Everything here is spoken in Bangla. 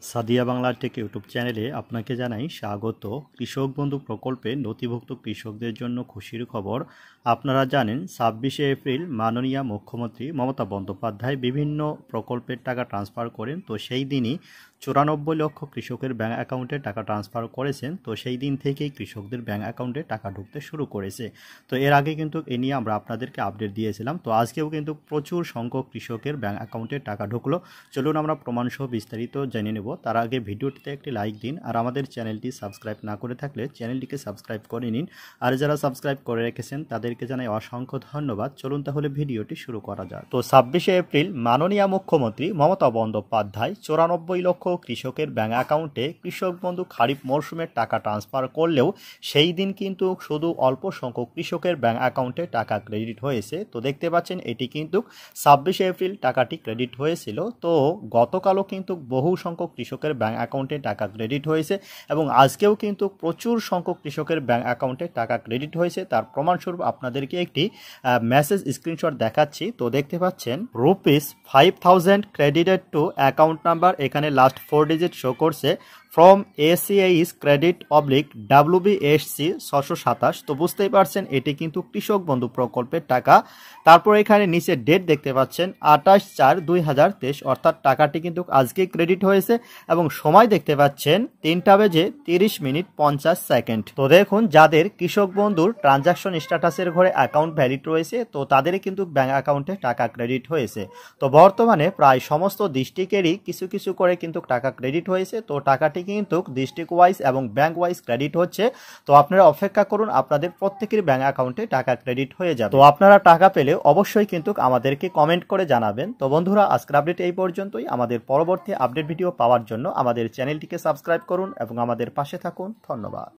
সাদিয়া বাংলা টেক ইউটিউব চ্যানেলে আপনাকে জানাই স্বাগত। কৃষক বন্ধু প্রকল্পে নথিভুক্ত কৃষকদের জন্য খুশির খবর। আপনারা জানেন 26শে এপ্রিল মাননীয় মুখ্যমন্ত্রী মমতা বন্দ্যোপাধ্যায় বিভিন্ন প্রকল্পের টাকা ট্রান্সফার করেন। তো সেই দিনই 94 লক্ষ কৃষকের ব্যাঙ্ক অ্যাকাউন্টে টাকা ট্রান্সফার করেছেন। তো সেই দিন থেকেই কৃষকদের ব্যাঙ্ক অ্যাকাউন্টে টাকা ঢুকতে শুরু করেছে। তো এর আগে কিন্তু এ নিয়ে আমরা আপনাদেরকে আপডেট দিয়েছিলাম। তো আজকেও কিন্তু প্রচুর সংখ্যক কৃষকের ব্যাঙ্ক অ্যাকাউন্টে টাকা ঢুকলো। চলুন আমরা প্রমাণসহ বিস্তারিত জেনে নেব। তার আগে ভিডিওটিতে একটি লাইক দিন, আর আমাদের চ্যানেলটি সাবস্ক্রাইব না করে থাকলে চ্যানেলটিকে সাবস্ক্রাইব করে নিন। আর যারা সাবস্ক্রাইব করে রেখেছেন তাদেরকে জানাই অসংখ্য ধন্যবাদ। চলুন তাহলে ভিডিওটি শুরু করা যাক। তো 26শে এপ্রিল মাননীয় মুখ্যমন্ত্রী মমতা বন্দ্যোপাধ্যায় 94 লক্ষ কৃষকের ব্যাঙ্ক অ্যাকাউন্টে কৃষক বন্ধু খারিফ মরশুমের টাকা ট্রান্সফার করলেও সেই দিন কিন্তু শুধু অল্প সংখ্যক কৃষকের ব্যাঙ্ক অ্যাকাউন্টে টাকা ক্রেডিট হয়েছে। তো দেখতে পাচ্ছেন এটি কিন্তু 26শে এপ্রিল টাকাটি ক্রেডিট হয়েছিল। তো গতকালও কিন্তু বহু সংখ্যক কৃষকের ব্যাঙ্ক অ্যাকাউন্টে টাকা ক্রেডিট হয়েছে এবং আজকেও কিন্তু প্রচুর সংখ্যক কৃষকের ব্যাঙ্ক অ্যাকাউন্টে টাকা ক্রেডিট হয়েছে। তার প্রমাণস্বরূপ আপনাদেরকে একটি মেসেজ স্ক্রিনশট দেখাচ্ছি। তো দেখতে পাচ্ছেন ₹5000 ক্রেডিটেড টু অ্যাকাউন্ট নাম্বার, এখানে লাস্ট 4 ডিজিট শো করছে ফ্রম ACI's ক্রেডিট WBSC 627। তো বুঝতেই পারছেন এটি কিন্তু কৃষক বন্ধু প্রকল্পের টাকা। তারপর এখানে নিচে ডেট দেখতে পাচ্ছেন 28/4/2023, অর্থাৎ টাকাটি কিন্তু আজকেই ক্রেডিট হয়েছে এবং সময় দেখতে পাচ্ছেন 3:30:50। তো দেখুন যাদের কৃষক বন্ধুর ট্রানজাকশন স্ট্যাটাসের ঘরে অ্যাকাউন্ট ভ্যালিড রয়েছে তো তাদেরই কিন্তু ব্যাঙ্ক অ্যাকাউন্টে টাকা ক্রেডিট হয়েছে। তো বর্তমানে প্রায় সমস্ত ডিস্ট্রিক্টেরই কিছু কিছু করে কিন্তু টাকা ক্রেডিট হয়েছে। তো টাকাটি কিন্তু ডিস্ট্রিক্ট ওয়াইজ এবং ব্যাংক ওয়াইজ ক্রেডিট হচ্ছে। তো আপনারা অপেক্ষা করুন, আপনাদের প্রত্যেকের ব্যাংক অ্যাকাউন্টে টাকা ক্রেডিট হয়ে যাবে। তো আপনারা টাকা পেলে অবশ্যই কিন্তু আমাদেরকে কমেন্ট করে জানাবেন। তো বন্ধুরা, আজকের আপডেট এই পর্যন্তই। আমাদের পরবর্তী আপডেট ভিডিও পাওয়ার জন্য আমাদের চ্যানেলটিকে সাবস্ক্রাইব করুন এবং আমাদের পাশে থাকুন। ধন্যবাদ।